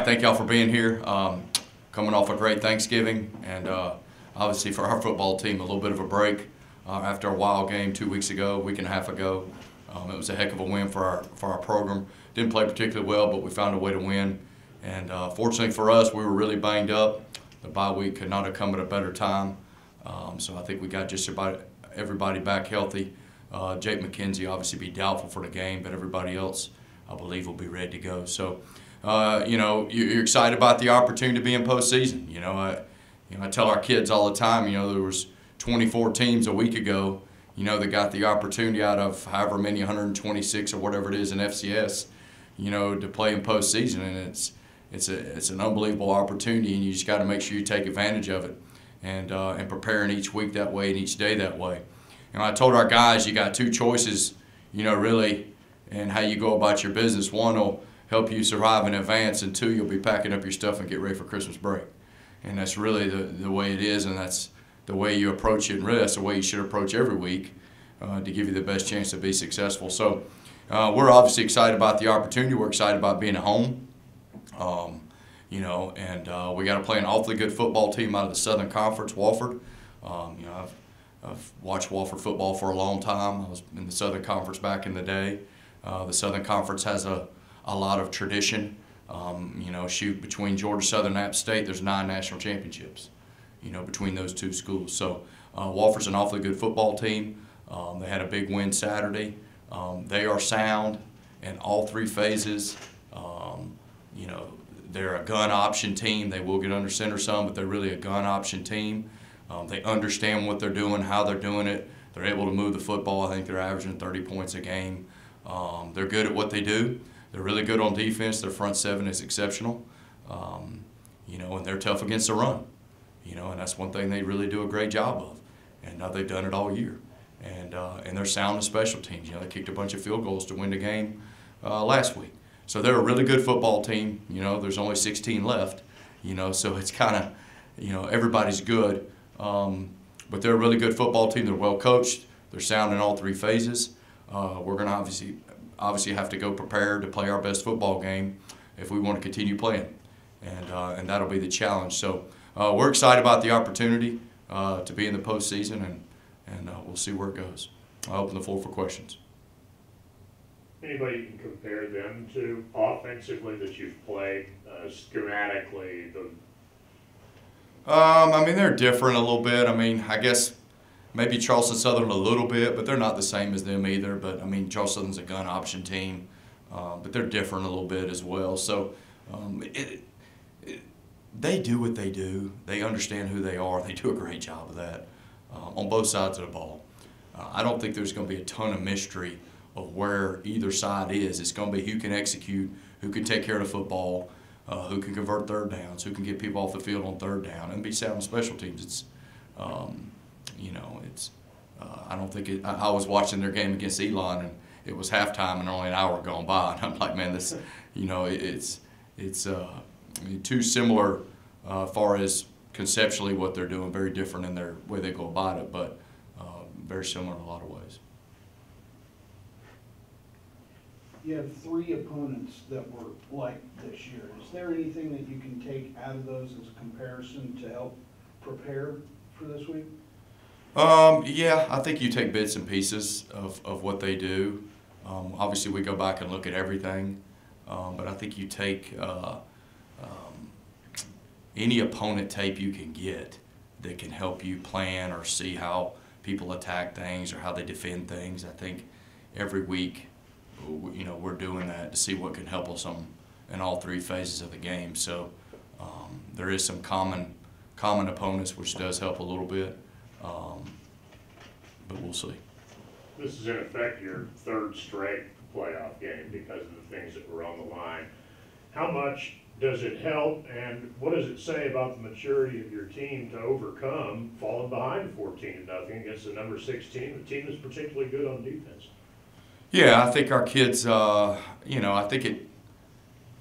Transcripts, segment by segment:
Thank y'all for being here. Coming off a great Thanksgiving, and obviously for our football team, a little bit of a break after a wild game 2 weeks ago, a week and a half ago. It was a heck of a win for our program. Didn't play particularly well, but we found a way to win. And fortunately for us, we were really banged up. The bye week could not have come at a better time. So I think we got just about everybody back healthy. Jake McKenzie obviously be doubtful for the game, but everybody else, I believe, will be ready to go. So, you're excited about the opportunity to be in postseason. I tell our kids all the time, there was 24 teams a week ago, that got the opportunity out of however many, 126 or whatever it is in FCS, to play in postseason, and it's an unbelievable opportunity, and you just got to make sure you take advantage of it, and preparing each week that way and each day that way. I told our guys, you got two choices, really, and how you go about your business. One will help you survive in advance, and two, you'll be packing up your stuff and get ready for Christmas break. And that's really the way it is, and that's the way you approach it, and really that's the way you should approach every week to give you the best chance to be successful. So we're obviously excited about the opportunity. We're excited about being at home. And we got to play an awfully good football team out of the Southern Conference, Wofford. I've watched Wofford football for a long time. I was in the Southern Conference back in the day. The Southern Conference has a lot of tradition. Between Georgia Southern and App State, there's 9 national championships, between those two schools. So Wofford's an awfully good football team. They had a big win Saturday. They are sound in all 3 phases. They're a gun option team. They will get under center some, but they're really a gun option team. They understand what they're doing, how they're doing it. They're able to move the football. I think they're averaging 30 points a game. They're good at what they do. They're really good on defense. Their front 7 is exceptional. And they're tough against the run. And that's one thing they really do a great job of. And they've done it all year. And they're sound in special teams. They kicked a bunch of field goals to win the game last week. So they're a really good football team. There's only 16 left. So it's kind of, everybody's good. But they're a really good football team. They're well coached. They're sound in all 3 phases. We're going to obviously have to go prepared to play our best football game if we want to continue playing, and that'll be the challenge. So we're excited about the opportunity to be in the postseason, and we'll see where it goes. I'll open the floor for questions. Anybody you can compare them to offensively that you've played, schematically? They're different a little bit. I guess maybe Charleston Southern a little bit, but they're not the same as them either. But Charleston Southern's a gun option team, but they're different a little bit as well. So they do what they do. They understand who they are. They do a great job of that on both sides of the ball. I don't think there's going to be a ton of mystery of where either side is. It's going to be who can execute, who can take care of the football, who can convert third downs, who can get people off the field on third down, and be sound in special teams. I don't think it. I was watching their game against Elon, and it was halftime, and only an hour gone by. And I'm like, man, this, it's too similar as far as conceptually what they're doing. Very different in their way they go about it, but very similar in a lot of ways. You have 3 opponents that were like this year. Is there anything that you can take out of those as a comparison to help prepare for this week? Yeah, I think you take bits and pieces of what they do. Obviously, we go back and look at everything, but I think you take any opponent tape you can get that can help you plan or see how people attack things or how they defend things. I think every week, we're doing that to see what can help us in all 3 phases of the game. So there is some common opponents, which does help a little bit, but we'll see. This is in effect your 3rd straight playoff game because of the things that were on the line. How much does it help, and what does it say about the maturity of your team to overcome falling behind 14-0 against the number 6 team, a team that's particularly good on defense? Yeah, I think our kids, I think it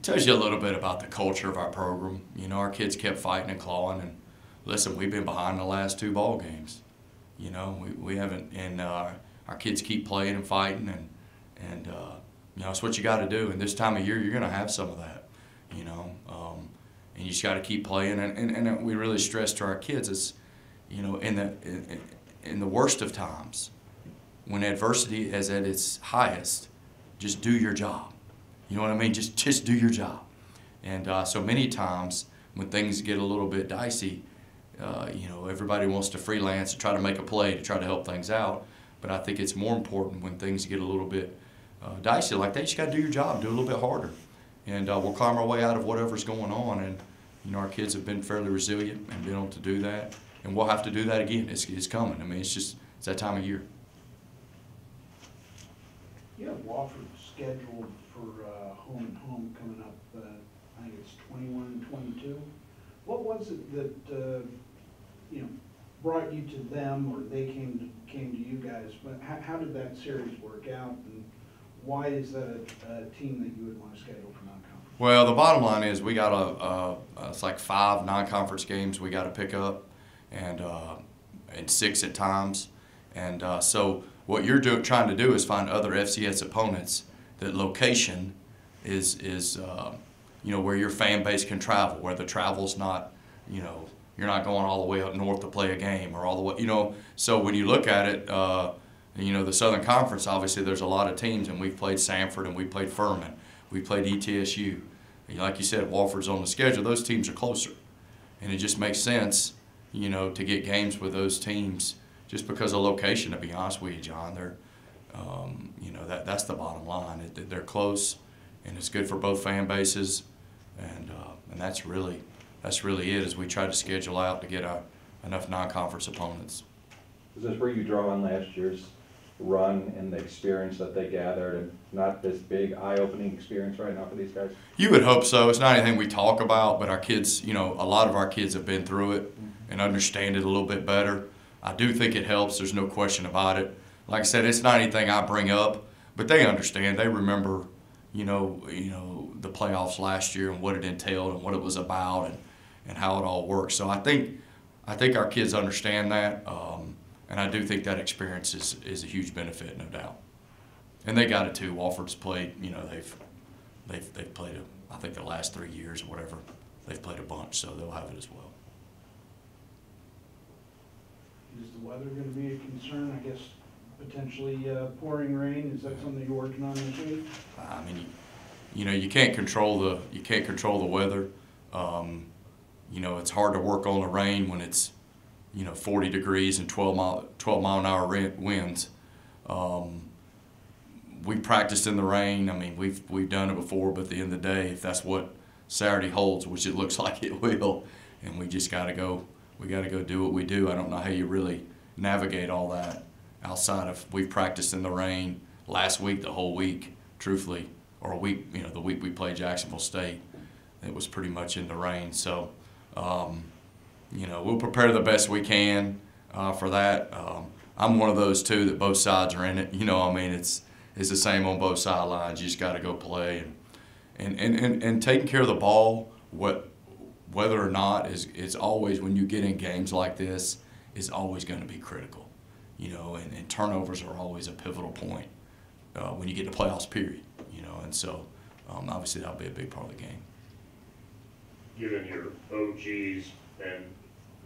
tells you a little bit about the culture of our program. Our kids kept fighting and clawing, and listen, we've been behind the last 2 ball games. We haven't, and our kids keep playing and fighting, and it's what you got to do. And this time of year, you're going to have some of that. and you just got to keep playing. And we really stress to our kids is, you know, in the worst of times, when adversity is at its highest, just do your job. You know what I mean? Just do your job. And so many times when things get a little bit dicey, you know, everybody wants to freelance and try to make a play to try to help things out. But I think it's more important when things get a little bit dicey like that. You just got to do your job, do a little bit harder. And we'll climb our way out of whatever's going on. And, you know, our kids have been fairly resilient and been able to do that. And we'll have to do that again. It's coming. I mean, it's that time of year. You have Wofford scheduled for home and home coming up, I think it's 21 and 22. What was it that, you know, brought you to them, or they came to you guys? But how did that series work out, and why is that a team that you would want to schedule for non-conference? Well, the bottom line is we got it's like 5 non-conference games we got to pick up, and 6 at times. And so what you're trying to do is find other FCS opponents that location is you know, where your fan base can travel, where the travel's not, you know, you're not going all the way up north to play a game or all the way, you know. So when you look at it, you know, the Southern Conference, obviously there's a lot of teams, and we've played Sanford and we played Furman, we played ETSU. Like you said, Wofford's on the schedule. Those teams are closer, and it just makes sense, you know, to get games with those teams just because of location. To be honest with you, John, they're, you know, that's the bottom line. They're close, and it's good for both fan bases, and that's really it. As we try to schedule out to get enough non-conference opponents. Is this where you draw on last year's run and the experience that they gathered, and not this big eye-opening experience right now for these guys? You would hope so. It's not anything we talk about, but our kids, you know, a lot of our kids have been through it and understand it a little bit better. I do think it helps. There's no question about it. Like I said, it's not anything I bring up, but they understand. They remember, you know, the playoffs last year and what it entailed and what it was about and how it all works. So I think our kids understand that, and I do think that experience is a huge benefit, no doubt. And they got it too. Wofford's played, you know, they've played I think the last 3 years or whatever, they've played a bunch, so they'll have it as well. Is the weather going to be a concern? I guess potentially pouring rain. Is that something you're working on this week? I mean, you know, you can't control the weather. You know, it's hard to work on the rain when it's, you know, 40 degrees and 12 mile an hour winds. We practiced in the rain. I mean, we've done it before, but at the end of the day, if that's what Saturday holds, which it looks like it will, and we just got to go. We got to go do what we do. I don't know how you really navigate all that outside of we've practiced in the rain last week, the whole week, truthfully, or a week, you know, the week we played Jacksonville State. It was pretty much in the rain. So, you know, we'll prepare the best we can for that. I'm one of those too that both sides are in it. You know, I mean, it's the same on both sidelines. You just got to go play and taking care of the ball. Whether or not is always, when you get in games like this, is always going to be critical. You know, and turnovers are always a pivotal point when you get to playoffs, period. You know, and so obviously that'll be a big part of the game. Given your OGs and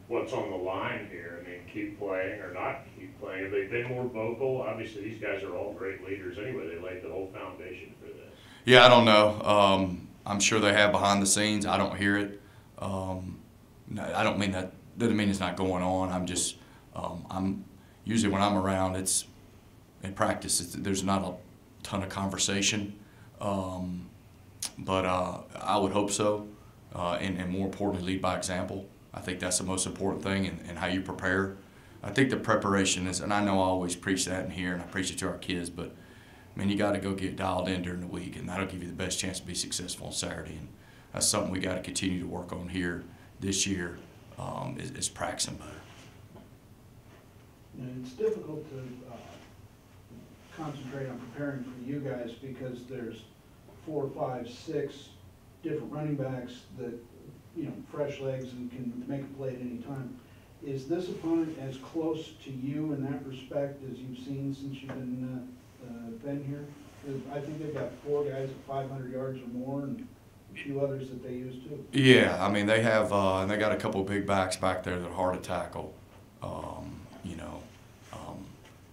what's on the line here, I mean, keep playing or not keep playing, have they been more vocal? Obviously, these guys are all great leaders anyway. They laid the whole foundation for this. Yeah, I don't know. I'm sure they have behind the scenes. I don't hear it. I don't mean that. Doesn't mean it's not going on. I'm just. I'm usually when I'm around, it's in practice. There's not a ton of conversation, but I would hope so, and more importantly, lead by example. I think that's the most important thing, and how you prepare. I think the preparation is, and I know I always preach that in here, and I preach it to our kids, but I mean, you got to go get dialed in during the week, and that'll give you the best chance to be successful on Saturday. And that's something we got to continue to work on here this year, is practicing better. And it's difficult to concentrate on preparing for you guys because there's 4, 5, 6 different running backs that, you know, fresh legs and can make a play at any time. Is this opponent as close to you in that respect as you've seen since you've been here? I think they've got 4 guys at 500 yards or more, and few others that they use too. Yeah, I mean, they have, and they got a couple big backs back there that are hard to tackle.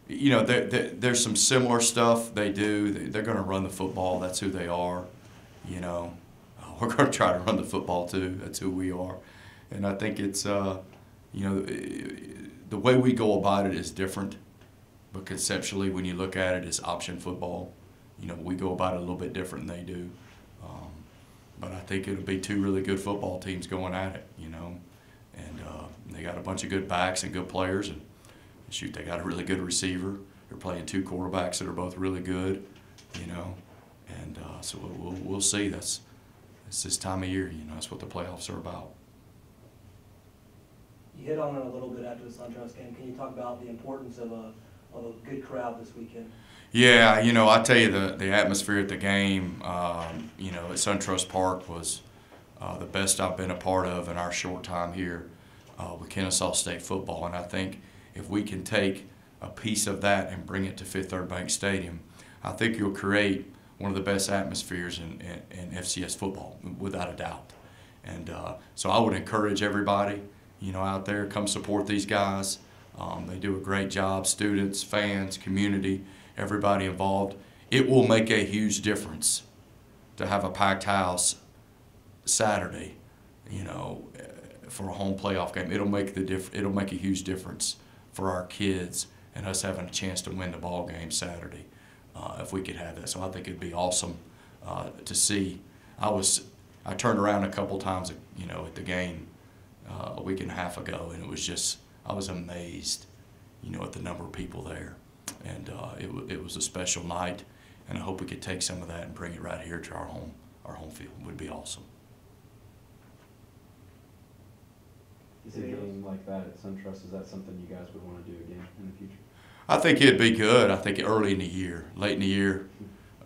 There's some similar stuff they do. They're going to run the football. That's who they are. We're going to try to run the football too. That's who we are. And I think it's, the way we go about it is different. But conceptually, when you look at it, it's option football. We go about it a little bit different than they do. But I think it'll be two really good football teams going at it, And they got a bunch of good backs and good players. And shoot, they got a really good receiver. They're playing two quarterbacks that are both really good, And so we'll see. It's this time of year, That's what the playoffs are about. You hit on it a little bit after the SunTrust game. Can you talk about the importance of a good crowd this weekend? Yeah, I tell you, the atmosphere at the game, at SunTrust Park was the best I've been a part of in our short time here with Kennesaw State football. And I think if we can take a piece of that and bring it to Fifth Third Bank Stadium, I think you'll create one of the best atmospheres in FCS football, without a doubt. And so I would encourage everybody, out there, come support these guys. They do a great job, students, fans, community, everybody involved. It will make a huge difference to have a packed house Saturday, for a home playoff game. It'll make a huge difference for our kids and us having a chance to win the ball game Saturday, if we could have that. So I think it'd be awesome to see. I turned around a couple times, at the game a week and a half ago, and it was just, I was amazed, at the number of people there. And it was a special night, and I hope we could take some of that and bring it right here to our home field. It would be awesome. Is a game like that at SunTrust, is that something you guys would want to do again in the future? I think it'd be good. I think early in the year, late in the year,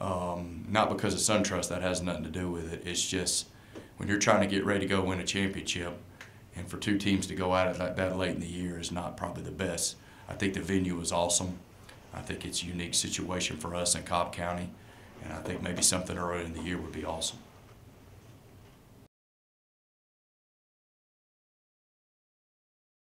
not because of SunTrust, that has nothing to do with it. It's just when you're trying to get ready to go win a championship, and for two teams to go at it that late in the year is not probably the best. I think the venue was awesome. I think it's a unique situation for us in Cobb County, and I think maybe something early in the year would be awesome.